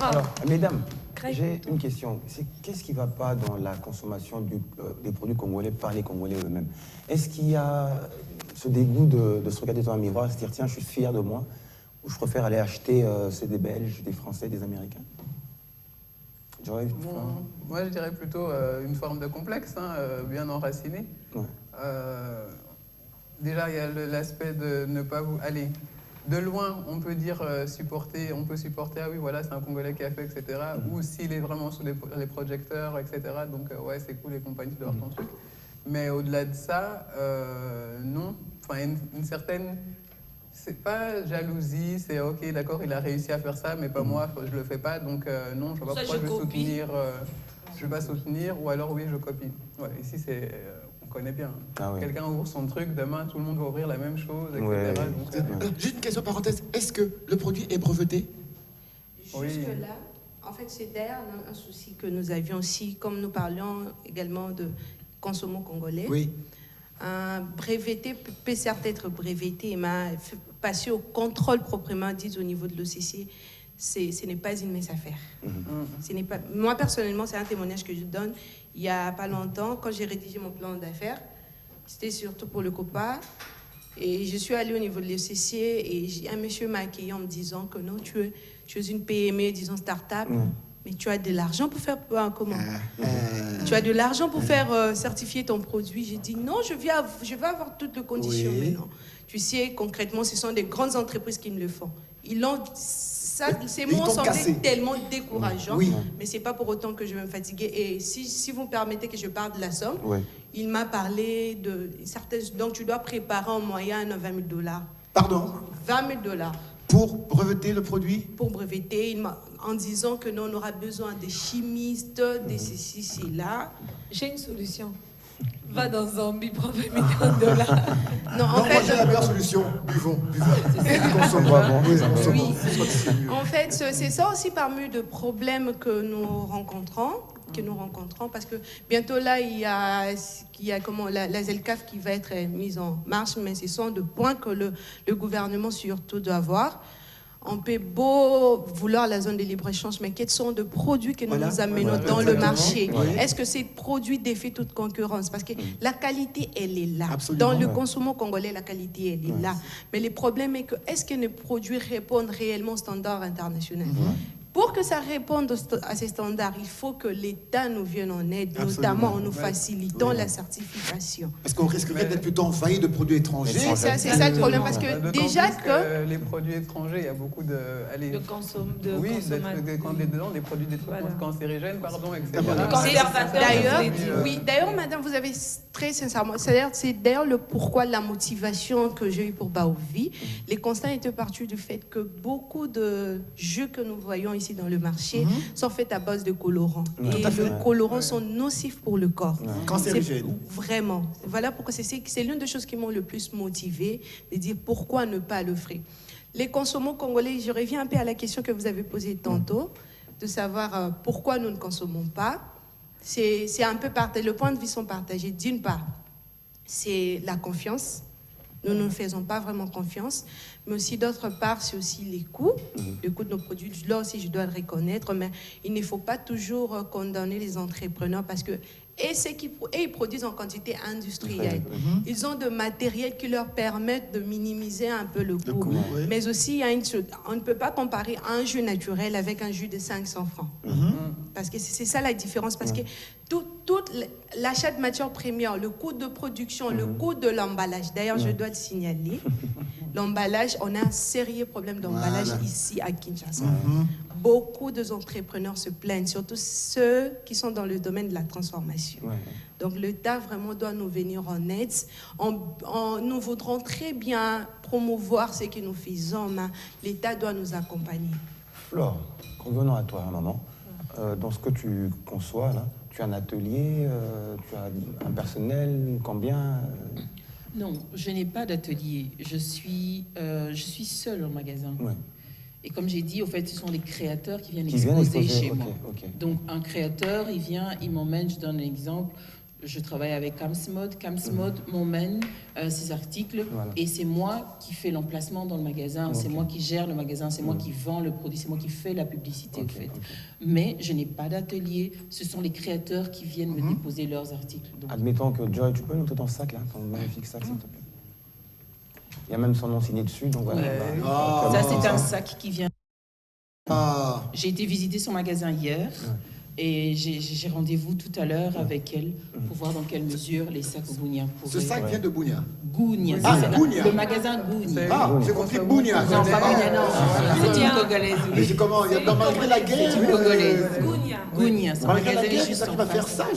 Alors, mesdames, j'ai une question. Qu'est-ce qui ne va pas dans la consommation des produits congolais par les Congolais eux-mêmes? Est-ce qu'il y a ce dégoût de se regarder dans un miroir et se dire, tiens, je suis fier de moi, ou je préfère aller acheter des Belges, des Français, des Américains? Moi, je dirais plutôt une forme de complexe, bien enraciné. Ouais. Déjà, il y a l'aspect de ne pas vous... Allez, de loin, on peut dire supporter, ah oui, voilà, c'est un Congolais qui a fait, etc. Ou s'il est vraiment sous les projecteurs, etc. Donc, ouais, c'est cool, les compagnies doivent ton truc. Mais au-delà de ça, non. Enfin, une certaine... C'est pas jalousie, c'est ok, d'accord, il a réussi à faire ça, mais pas moi, je le fais pas, donc non, je vois pas pourquoi je vais pas soutenir, ou alors oui, je copie. Ouais, ici, on connaît bien. Ah, oui. Quelqu'un ouvre son truc, demain, tout le monde va ouvrir la même chose, etc. Ouais. Donc, juste une question parenthèse, est-ce que le produit est breveté? Jusque-là, en fait, c'est d'ailleurs un souci que nous avions aussi, comme nous parlions également de consommons congolais. Oui. Breveté peut certes être breveté, mais passer au contrôle proprement dit au niveau de l'OCC, ce n'est pas une mince affaire. Ce n'est pas... Moi, personnellement, c'est un témoignage que je donne. Il n'y a pas longtemps, quand j'ai rédigé mon plan d'affaires, c'était surtout pour le COPA, et je suis allée au niveau de l'OCC, et un monsieur m'a accueilli en me disant que non, tu es une PME, disons start-up, mais tu as de l'argent pour faire comment? Tu as de l'argent pour faire certifier ton produit. J'ai dit non, je vais avoir toutes les conditions. Oui. Mais non. Tu sais, concrètement, ce sont des grandes entreprises qui me le font. Ces mots sont tellement décourageants, mais ce n'est pas pour autant que je vais me fatiguer. Et si vous me permettez que je parle de la somme, il m'a parlé de certaines... Donc, tu dois préparer en moyenne $20 000. Pardon? $20 000. Pour breveter le produit? Pour breveter, en disant que non, on aura besoin des chimistes, des ceci, cela. J'ai une solution. Va dans Zambie, prends $20 millions. Non, en fait, moi j'ai la meilleure solution. Buvons. En fait, c'est ça aussi parmi de problèmes que nous rencontrons, parce que bientôt là, il y a la ZELCAF qui va être mise en marche, mais ce sont des points que le gouvernement surtout doit avoir. On peut beau vouloir la zone de libre-échange, mais quels sont les produits que nous amenons dans le marché? Est-ce que ces produits défient toute concurrence? Parce que la qualité, elle est là. Absolument, dans le consommation congolais, la qualité, elle est là. Mais le problème est que, est-ce que les produits répondent réellement aux standards internationaux? Pour que ça réponde à ces standards, il faut que l'État nous vienne en aide, notamment en nous facilitant la certification. Parce qu'on risquerait d'être plutôt envahi de produits étrangers. C'est ça le problème, parce que déjà que... Les produits étrangers, il y a beaucoup de... de consommation. Quand on est dedans, des produits cancérigènes, etc. D'ailleurs, madame, vous avez très sincèrement... C'est d'ailleurs le pourquoi, la motivation que j'ai eue pour Baovi. Les constats étaient partis du fait que beaucoup de jeux que nous voyons ici dans le marché sont faits à base de colorants. Et les colorants sont nocifs pour le corps. Cancérigènes. Vraiment. Voilà pourquoi c'est l'une des choses qui m'ont le plus motivé de dire pourquoi ne pas le faire. Les consommants congolais, je reviens un peu à la question que vous avez posée tantôt, de savoir pourquoi nous ne consommons pas. C'est un peu partagé. Le point de vue sont partagés. D'une part, c'est la confiance. Nous ne faisons pas vraiment confiance. Mais aussi, d'autre part, c'est aussi les coûts. Le coût de nos produits, là aussi, je dois le reconnaître. Mais il ne faut pas toujours condamner les entrepreneurs parce que ils produisent en quantité industrielle. Ils ont de matériel qui leur permettent de minimiser un peu le coût. Mais aussi, on ne peut pas comparer un jus naturel avec un jus de 500 francs. Parce que c'est ça la différence. Parce que tout l'achat de matières premières, le coût de production, le coût de l'emballage. D'ailleurs, je dois le signaler. L'emballage, on a un sérieux problème d'emballage ici à Kinshasa. Beaucoup d'entrepreneurs se plaignent, surtout ceux qui sont dans le domaine de la transformation. Donc l'État vraiment doit nous venir en aide. Nous voudrons très bien promouvoir ce que nous faisons, mais l'État doit nous accompagner. Flore, revenons à toi, maman. Dans ce que tu conçois, là, tu as un atelier, tu as un personnel, combien Non, je n'ai pas d'atelier. Je suis seule au magasin. Et comme j'ai dit, au fait, ce sont les créateurs qui viennent exposer chez moi. Donc, un créateur, il vient, il m'emmène, je donne un exemple. Je travaille avec Camsmod. Camsmod m'emmène ses articles et c'est moi qui fais l'emplacement dans le magasin, c'est moi qui gère le magasin, c'est moi qui vends le produit, c'est moi qui fais la publicité, en fait. Mais je n'ai pas d'atelier, ce sont les créateurs qui viennent me déposer leurs articles. Donc... Admettons que Joy, tu peux noter ton sac là, ton magnifique sac, s'il te plaît. Il y a même son nom signé dessus, donc voilà. Ça, c'est un sac qui vient. J'ai été visiter son magasin hier. Et j'ai rendez-vous tout à l'heure avec elle pour voir dans quelle mesure les sacs Gounia pourraient... Ce sac vient de Gounia. Gounia, Gounia. Le magasin Gounia. J'ai compris Gounia. Non, pas Gounia, non. C'est une Congolaise. Mais c'est comment malgré la guerre. C'est une Congolaise. Gounia. Malgré la guerre, ça va faire ça.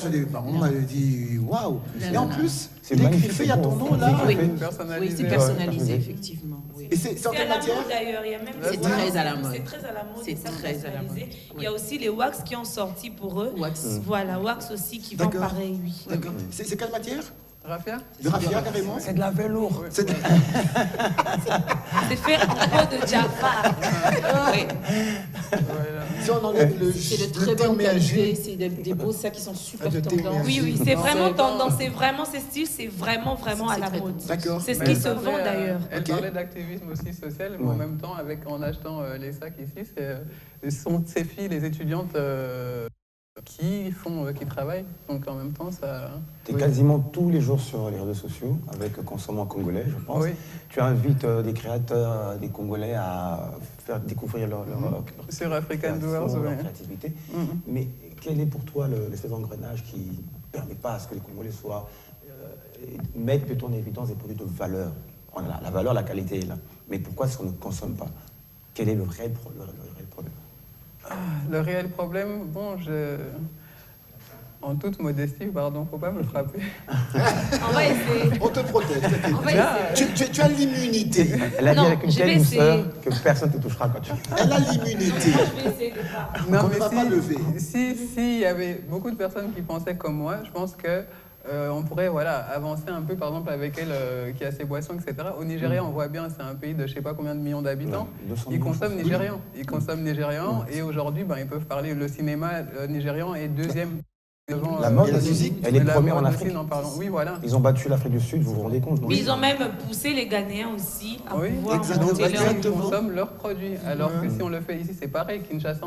On m'a dit waouh. Et en plus, il est fait à ton nom là. Oui, c'est personnalisé, effectivement. Et c'est en quelle matière? C'est très à la mode. C'est très à la mode. C'est très à la mode. Il y a aussi les wax qui ont sorti pour eux. Voilà, wax aussi qui vend pareil, oui. D'accord. C'est quelle matière? Raffia? De raffia carrément? C'est de la velours. C'est fait en peau de Jafar. Oui. Si on enlève le... C'est de très bonne qualité, c'est des beaux sacs qui sont super tendance. Oui, c'est vraiment tendance, c'est vraiment ces styles, c'est vraiment à la mode. D'accord. C'est ce qui se vend d'ailleurs. Elle parlait d'activisme aussi social, mais en même temps, en achetant les sacs ici, ce sont ces filles, les étudiantes qui travaillent. Donc en même temps, ça... Tu es quasiment tous les jours sur les réseaux sociaux avec Consommant Congolais, je pense. Oui. Tu invites des créateurs, des Congolais à faire découvrir leur sur African Doers, leur créativité. Mais quel est pour toi l'espèce d'engrenage qui ne permet pas à ce que les Congolais mettent plutôt en évidence des produits de valeur? La valeur, la qualité est là. Mais pourquoi est-ce qu'on ne consomme pas? Quel est le réel problème? Le réel problème, en toute modestie, pardon, faut pas me frapper. On va essayer. On te protège. Tu as l'immunité. Elle a dit avec une telle douceur que personne ne te touchera quand tu... Elle a l'immunité. Je vais essayer de pas. Non, on mais ne va pas lever. Si il y avait beaucoup de personnes qui pensaient comme moi, je pense que on pourrait avancer un peu, par exemple, avec elle qui a ses boissons, etc. Au Nigeria, on voit bien, c'est un pays de je ne sais pas combien de millions d'habitants. Ils consomment nigérian. Ils consomment nigérian et aujourd'hui, ils peuvent parler. Le cinéma nigérian est deuxième. Devant, la mode, la musique, elle est première en Afrique. Oui, voilà. Ils ont battu l'Afrique du Sud, vous vous rendez compte? Ils ont même poussé les Ghanéens aussi à pouvoir monter ils consomment leurs produits. Alors que si on le fait ici, c'est pareil. Kinshasa,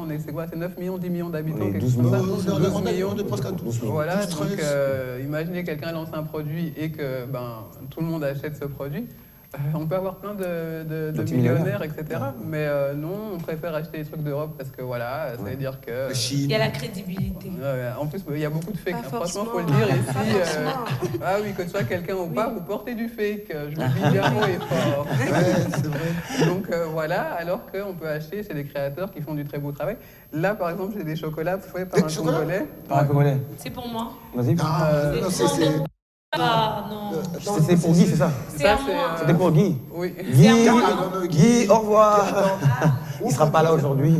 c'est 9 millions, 10 millions d'habitants. 12 millions. 12 millions de presque 12 millions. Voilà, donc imaginez quelqu'un lance un produit et que tout le monde achète ce produit. On peut avoir plein de millionnaires, etc. Mais non, on préfère acheter des trucs d'Europe parce que ça veut dire que... Il y a la crédibilité. En plus, il y a beaucoup de fake. Franchement, il faut le dire ici. Que ce soit quelqu'un ou pas, vous portez du fake. Je vous dis bien haut et fort. C'est vrai. Donc alors qu'on peut acheter chez des créateurs qui font du très beau travail. Là, par exemple, j'ai des chocolats faits par un Congolais. Par un Congolais. C'est pour moi. Vas-y. Non, non. C'est pour Guy, c'est ça? C'était pour Guy. Oui. Guy, au revoir. Il ne sera pas là aujourd'hui,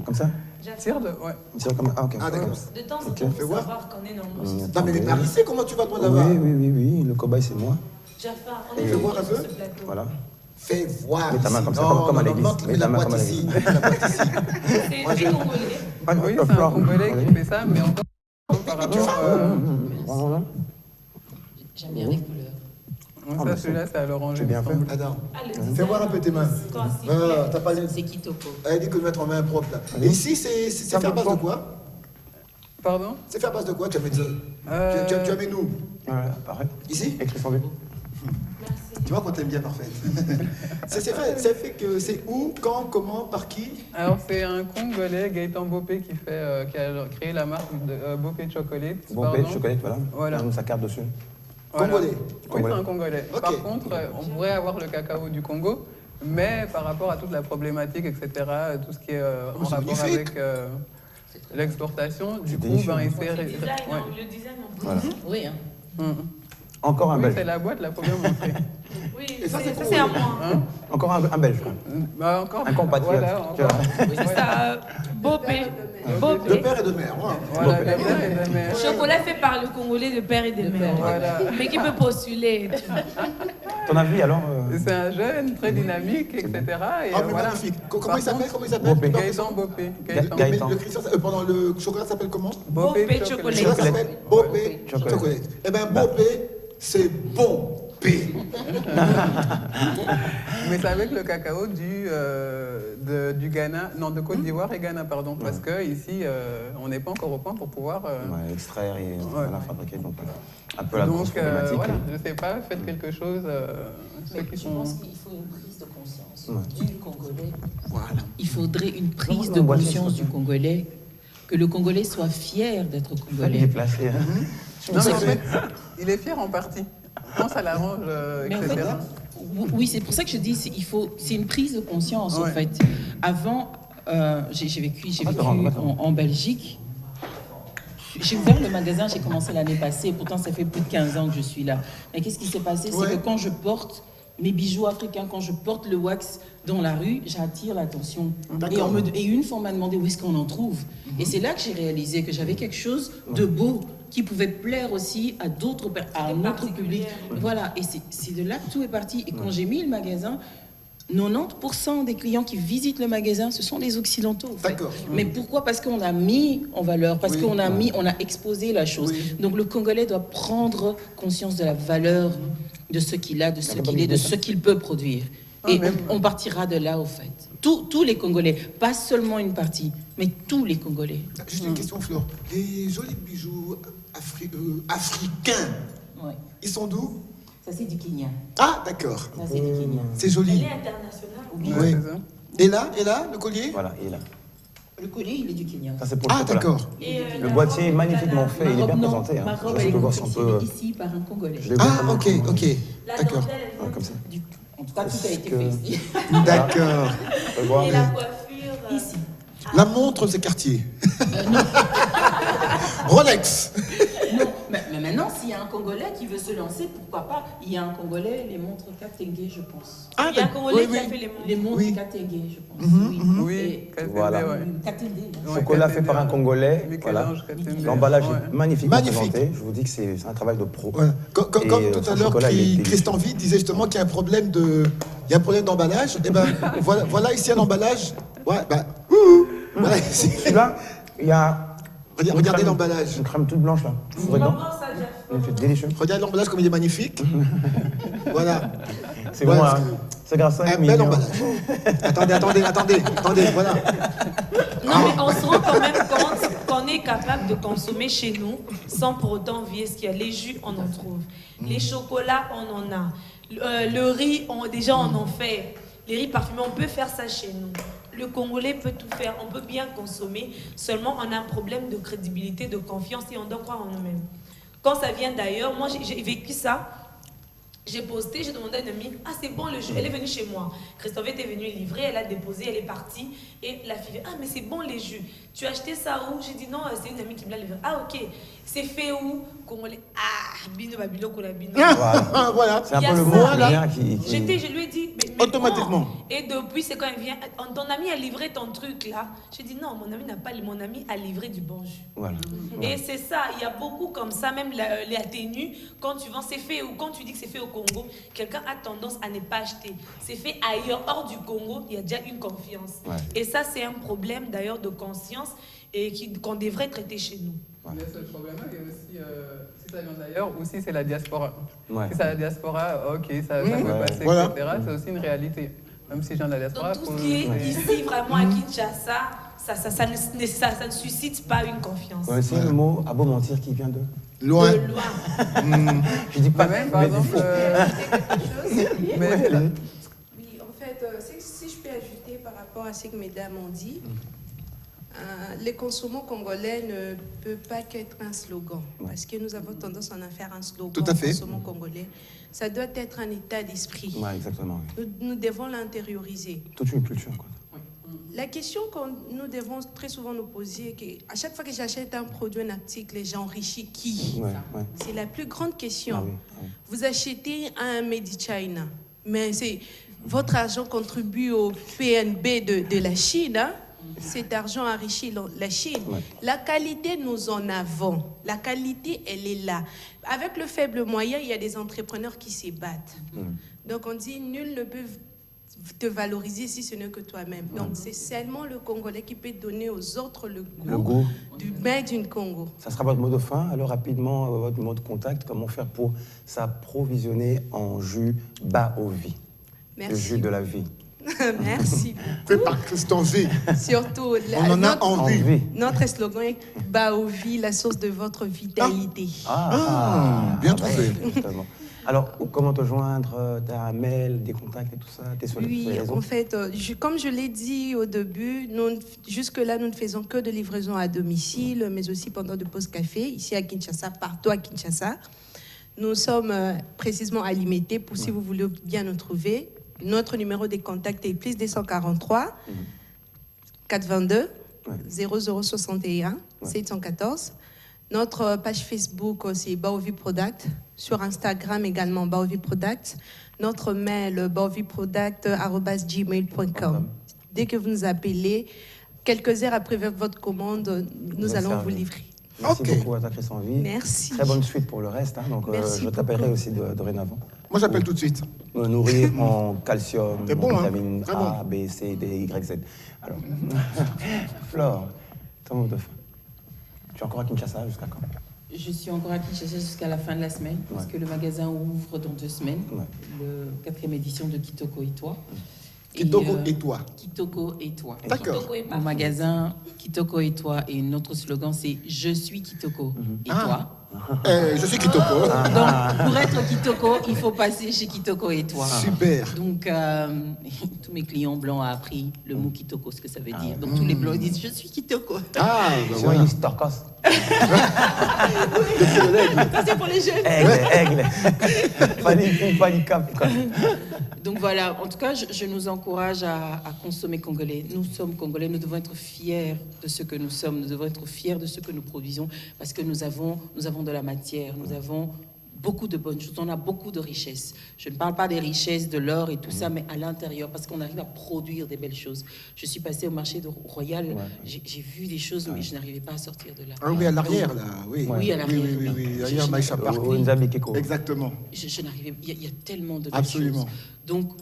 comme ça? Tire de... Ouais. Tire comme... Ah, ok. De temps en temps, il faut savoir qu'on est normalement. Non, mais par ici, comment tu vas toi là-bas? Oui, le cobaye, c'est moi. Jafar, on est fais voir un peu. Voilà. Fais voir. Mets ta main comme ça, comme à l'église. Mets la boîte ici. C'est congolais. Oui, c'est un Congolais qui fait ça, mais encore par rapport... J'aime bien les couleurs. Celui-là, c'est à l'oranger. Bien fait. Adam, fais voir un peu tes mains. T'as pas les... C'est Kitoko. Elle dit que de mettre en main propre là. Et ici, c'est fait à base de quoi? Pardon? C'est fait à base de quoi? Tu as mis nous? Pareil. Ici? Écrit sur lui. Tu vois qu'on t'aime bien, parfait. C'est fait que c'est où, quand, comment, par qui? Alors c'est un Congolais, Gaëtan Bopé, qui a créé la marque de Bopé Chocolate. Bopé Chocolate, voilà. Voilà. Sa carte dessus. Congolais. Oui, c'est un Congolais. Okay. Par contre, on pourrait avoir le cacao du Congo, mais par rapport à toute la problématique, etc., tout ce qui est en rapport avec l'exportation, du coup, il s'est... Le design en plus. Voilà. Oui. Encore un Belge. C'est la boîte, la première montrée. Oui, ça c'est à moi. Encore un Belge. Encore un compatriote. Voilà, c'est ça, Bopé. De père et de mère. Voilà, de père et de mère. Chocolat fait par le Congolais de père et de mère. Voilà. Mais qui peut postuler. Ton avis alors C'est un jeune, très dynamique, etc. Et mais voilà. magnifique. Comment il s'appelle? Bopé. Gaëtan Bopé. Gaëtan. Le Christian, pendant le chocolat s'appelle comment? Bopé Bopé chocolat. Le chocolat s'appelle Bopé Chocolat. chocolat. Eh bien, Bopé, c'est bon. P. Mais c'est avec le cacao du Ghana, non, de Côte d'Ivoire et Ghana, pardon, parce que ici, on n'est pas encore au point pour pouvoir extraire et voilà, fabriquer. Donc, un peu la grosse problématique. Voilà, je ne sais pas, faites quelque chose. Mais je pense qu'il faut une prise de conscience du Congolais. Voilà. Il faudrait une prise de conscience du Congolais, que le Congolais soit fier d'être Congolais. Déplacé. Non, mais en fait, il est fier en partie. Quand ça l'arrange, etc. En fait, oui, c'est pour ça que je dis c'est une prise de conscience en fait. Avant, j'ai vécu en Belgique. J'ai ouvert le magasin, j'ai commencé l'année passée. Pourtant, ça fait plus de 15 ans que je suis là. Mais qu'est-ce qui s'est passé? C'est que quand je porte mes bijoux africains, quand je porte le wax dans la rue, j'attire l'attention. Et une fois, on m'a demandé où est-ce qu'on en trouve. Et c'est là que j'ai réalisé que j'avais quelque chose de beau qui pouvait plaire aussi à un autre public. Voilà, et c'est de là que tout est parti. Et quand j'ai mis le magasin, 90% des clients qui visitent le magasin, ce sont des Occidentaux. En fait. Mais pourquoi? Parce qu'on a mis en valeur, parce qu'on a on a exposé la chose. Donc le Congolais doit prendre conscience de la valeur de ce qu'il a, de ce qu'il est, de ce qu'il peut produire. Et on partira de là, au fait. Tous les Congolais, pas seulement une partie, mais tous les Congolais. Juste une question, Flore. Les jolis bijoux africains, ils sont d'où? Ça, c'est du Kenya. Ah, d'accord. Ça, c'est du Kenya. C'est joli. Elle est internationale. Oui. Et là, le collier? Voilà, il est là. Le collier, il est du Kenya. Ça, c'est pour le chocolat. D'accord. Le boîtier est magnifiquement fait, il est bien présenté. Ma robe, elle est confectionnée ici par un Congolais. Ah, ok. D'accord. Comme ça. En tout cas, tout a été fait ici. D'accord. Et la coiffure ici. La montre, c'est Cartier. Rolex. Non, mais maintenant, s'il y a un Congolais qui veut se lancer, pourquoi pas? Il y a un Congolais, les montres Katenge, je pense. Il y a un Congolais qui a fait les montres. Les montres Katenge, je pense. Oui, voilà. Katenge. Chocolat fait par un Congolais. Voilà. L'emballage est magnifiquement présenté. Je vous dis que c'est un travail de pro. Ouais. Comme tout à l'heure, Christian Witt disait justement qu'il y a un problème d'emballage. Et ben voilà ici un emballage. Ouais, voilà ici. Celui-là, il y a. Regardez l'emballage. Une crème toute blanche là. Fourrée dedans. C'est délicieux. Regarde l'emballage comme il est magnifique. Voilà. C'est bon, hein. C'est grâce à un bel emballage. Attendez, voilà. Non, mais on se rend quand même compte qu'on est capable de consommer chez nous sans pour autant envier ce qu'il y a. Les jus, on en trouve. Les chocolats, on en a. Le riz, déjà, on en fait. Les riz parfumés, on peut faire ça chez nous. Le Congolais peut tout faire, on peut bien consommer. Seulement, on a un problème de crédibilité, de confiance et on doit croire en nous-mêmes. Quand ça vient d'ailleurs, moi j'ai vécu ça. J'ai posté, j'ai demandé à une amie, ah c'est bon le jus, elle est venue chez moi. Christophe était venu livrer, elle a déposé, elle est partie. Et la fille, ah mais c'est bon les jus. Tu as acheté ça où? J'ai dit non, c'est une amie qui me l'a livré. Ah ok, c'est fait où? Congolais, ah, bino babilo kolabino. Voilà, c'est un peu le mot qui... Je lui ai dit, mais automatiquement. Non. Et depuis, c'est quand elle vient, ton ami a livré ton truc là. J'ai dit non, mon ami n'a pas, mon ami a livré du bon jus. Voilà. Et c'est ça, il y a beaucoup comme ça, même les atténues, quand tu vends, c'est fait où? Quand tu dis que c'est fait au Congo, quelqu'un a tendance à ne pas acheter. C'est fait ailleurs, hors du Congo, il y a déjà une confiance. Ouais. Et ça, c'est un problème d'ailleurs de conscience et qu'on devrait traiter chez nous. Mais ce problème-là, il y a aussi, si ça vient d'ailleurs, ou si c'est la diaspora. Ouais. Si c'est la diaspora, ok, ça peut passer, voilà. Etc. C'est aussi une réalité. Même si je viens de la diaspora. Donc tout ce qui est ici, vraiment à Kinshasa, ça ne suscite pas une confiance. Ouais, c'est le mot à beau mentir qui vient de... Loin. De loin. Je dis pas même, par exemple. Oui, en fait, si je peux ajouter par rapport à ce que mesdames ont dit, les consommants congolais ne peuvent pas qu'être un slogan, parce que nous avons tendance à en faire un slogan. Tout à fait. Consommants congolais. Ça doit être un état d'esprit. Ouais, exactement. Oui. Nous devons l'intérioriser. Toute une culture, quoi. La question que nous devons très souvent nous poser, à chaque fois que j'achète un produit, un article, j'enrichis qui? C'est la plus grande question. Ah oui, oui. Vous achetez un Made in China, mais votre argent contribue au PNB de la Chine, hein? cet argent enrichit la Chine. La qualité, nous en avons. La qualité, elle est là. Avec le faible moyen, il y a des entrepreneurs qui se battent. Donc on dit, nul ne peut te valoriser si ce n'est que toi-même. Donc c'est seulement le Congolais qui peut donner aux autres le goût du made in Congo. Ça sera votre mot de fin. Alors rapidement, votre mot de contact, comment faire pour s'approvisionner en jus Baovi, le jus de la vie. Merci. Fait par Christian V. Surtout, on en a envie. Notre slogan est Baovi, la source de votre vitalité. Bien trouvé. Alors, comment te joindre? Tu as un mail, des contacts et tout ça? Oui, en fait, comme je l'ai dit au début, jusque-là, nous ne faisons que de livraison à domicile, mais aussi pendant de pauses café, ici à Kinshasa, partout à Kinshasa. Nous sommes précisément à Limité, pour si vous voulez bien nous trouver. Notre numéro de contact est plus 243 422 0061 714. Notre page Facebook, c'est Baovi Product. Sur Instagram également, Baovi Product. Notre mail, baoviproduct@gmail.com. Dès que vous nous appelez, quelques heures après votre commande, nous allons vous livrer. Merci beaucoup à ta Christian V. Merci. Très bonne suite pour le reste. Donc, je t'appellerai aussi dorénavant. Moi, j'appelle tout de suite. Me nourrir en calcium, vitamine hein? A, B, C, D, Y, Z. Alors, Flore, ton mot de fin. Tu es encore à Kinshasa jusqu'à quand? Je suis encore à Kinshasa jusqu'à la fin de la semaine, parce que le magasin ouvre dans 2 semaines, le 4e édition de Kitoko et toi. Kitoko et toi. Kitoko et toi. D'accord. Mon magasin Kitoko et toi, et notre slogan c'est Je suis Kitoko et toi. Je suis Kitoko. Donc, pour être Kitoko, il faut passer chez Kitoko et toi. Super. Donc, tous mes clients blancs ont appris le mot Kitoko, ce que ça veut dire. Donc, tous les blancs disent Je suis Kitoko. Voilà. Storkos. C'est pour les jeunes. Aigle. Panicap. Donc voilà, en tout cas, je nous encourage à consommer congolais. Nous sommes congolais, nous devons être fiers de ce que nous sommes, nous devons être fiers de ce que nous produisons, parce que nous avons de la matière, nous avons beaucoup de bonnes choses, on a beaucoup de richesses. Je ne parle pas des richesses de l'or et tout ça, mais à l'intérieur, parce qu'on arrive à produire des belles choses. Je suis passée au marché de Royal, j'ai vu des choses, mais je n'arrivais pas à sortir de là. Ah oui, à l'arrière, là, oui. Oui, à l'arrière. Oui. Derrière Maïcha Park. Exactement. Je n'arrivais, il y a tellement de belles Absolument. choses. Donc,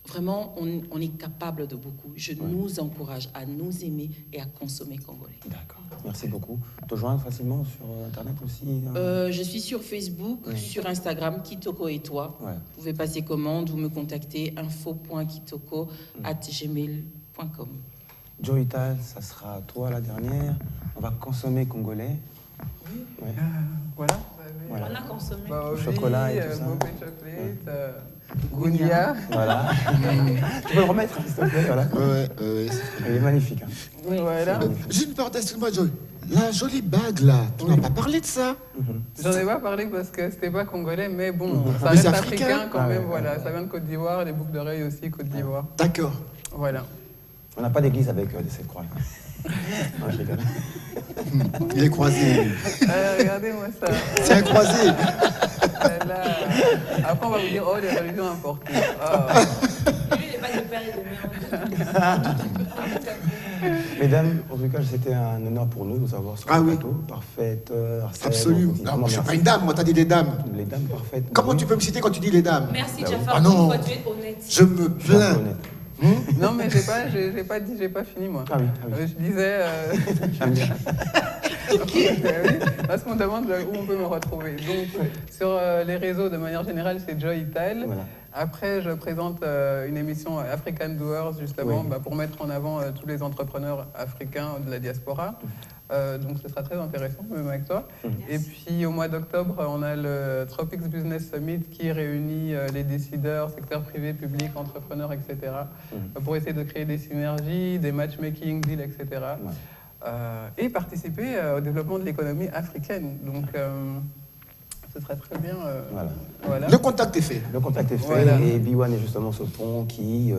vraiment, on est capable de beaucoup. Je nous encourage à nous aimer et à consommer congolais. D'accord. Merci beaucoup. Te joindre facilement sur Internet aussi? Je suis sur Facebook, sur Instagram, Kitoko et toi. Vous pouvez passer commande ou me contacter info.kitoko@gmail.com. Joytal, ça sera toi la dernière. On va consommer congolais. Oui. Voilà. On a consommé. Chocolat et tout ça. Chocolat, Gounia. Voilà. Tu peux le remettre, s'il te plaît, voilà. Il est magnifique. Hein. Oui, voilà. J'ai une parenthèse, excuse-moi, Joy. La jolie bague, là, tu n'as pas parlé de ça? J'en ai pas parlé parce que c'était pas congolais, mais bon, ça reste africain quand même, voilà. Ça vient de Côte d'Ivoire, les boucles d'oreilles aussi, Côte d'Ivoire. D'accord. Voilà. On n'a pas d'église avec cette croix. Non, je rigole. Il est croisé. Regardez-moi ça. C'est un croisé. Là. Après, on va vous dire, oh, les religions importées. Lui, il n'est pas de père et de mère. Mesdames, en tout cas, c'était un honneur pour nous de vous avoir sur le plateau. Parfaite. Absolument. Non, je ne suis pas une dame, moi, tu as dit des dames. Les dames parfaites. Comment tu peux me citer quand tu dis les dames? Merci, Jafar. Non, Tu es honnête. je me plains. Non, mais j'ai pas dit, j'ai pas fini, moi. Ah oui. Je disais... J'aime bien. Oui, parce qu'on demande où on peut me retrouver. Donc, sur les réseaux, de manière générale, c'est Joytal. Voilà. Après, je présente une émission African Doers, justement, pour mettre en avant tous les entrepreneurs africains de la diaspora. Donc, ce sera très intéressant, même avec toi. Et puis, au mois d'octobre, on a le Tropics Business Summit qui réunit les décideurs, secteur privé, public, entrepreneurs, etc. Pour essayer de créer des synergies, des matchmaking, deals, etc. Et participer au développement de l'économie africaine. Donc, ce serait très bien. Voilà. Le contact est fait. Le contact est fait. Voilà. Et B1 est justement ce pont qui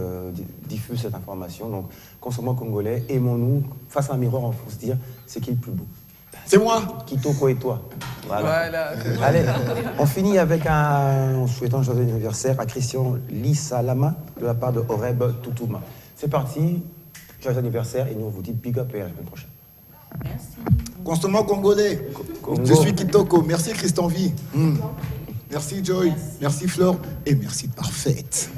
diffuse cette information. Donc, consommons congolais, aimons-nous. Face à un miroir, il faut se dire, c'est qui le plus beau? C'est moi. Kitoko et toi. Voilà. Allez, on finit avec en souhaitant un joyeux anniversaire à Christian Lissalama de la part de Horeb Toutouma. C'est parti. joyeux anniversaire et nous on vous dit big up et à la semaine prochaine. Merci. Consommons congolais. Congo. Je suis Kitoko. Merci Christian V. Merci Joy. Merci Flore. Et merci Parfaite.